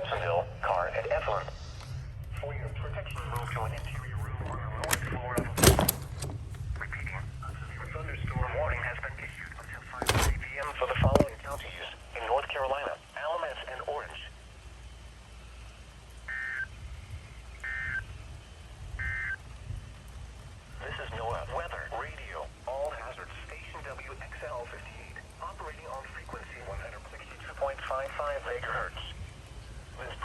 Swepsonville, car at Evelyn. For your protection, move to an interior room on the lower floor of the building. Repeating, a thunderstorm warning has been issued until 5:30 p.m. for the following counties in North Carolina: Alamance and Orange. This is NOAA Weather Radio. All hazards. Station WXL 58. Operating on frequency 162.55 megahertz.